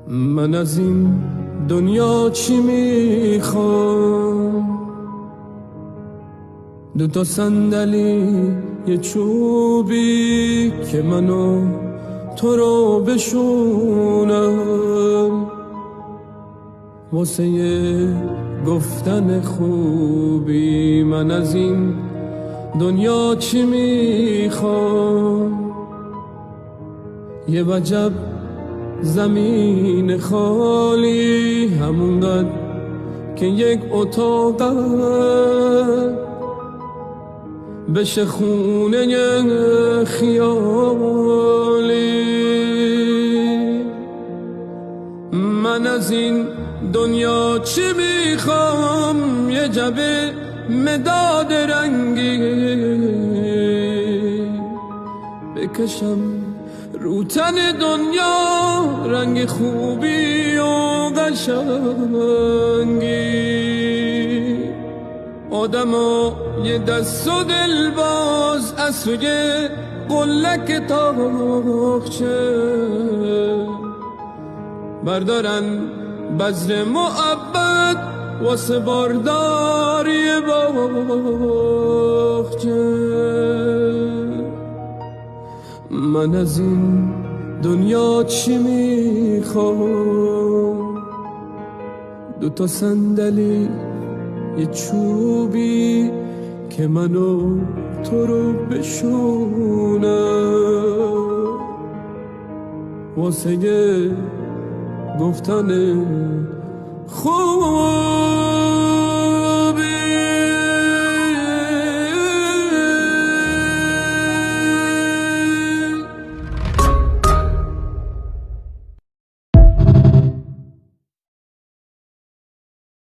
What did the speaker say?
من از این دنیا چی میخوام؟ دوتا صندلی، یه چوبی که منو تو رو بشونم، واسه یه گفتن خوبی. من از این دنیا چی میخوام؟ یه وجب زمین خالی، همونقدر که یک اتاق بشه خونه خیالی. من از این دنیا چی میخوام؟ یه جبه مداد رنگی بکشم رو تن دنیا، رنگ خوبی و قشنگی. آدما یه دست و دل باز از سوی قلک تاخچه بردارن بذر معبد واسه بارداری باغچه. من از این دنیا چی میخوام؟ دوتا صندلی، یه چوبی که منو تو رو بشونم، واسه گفتن خوب.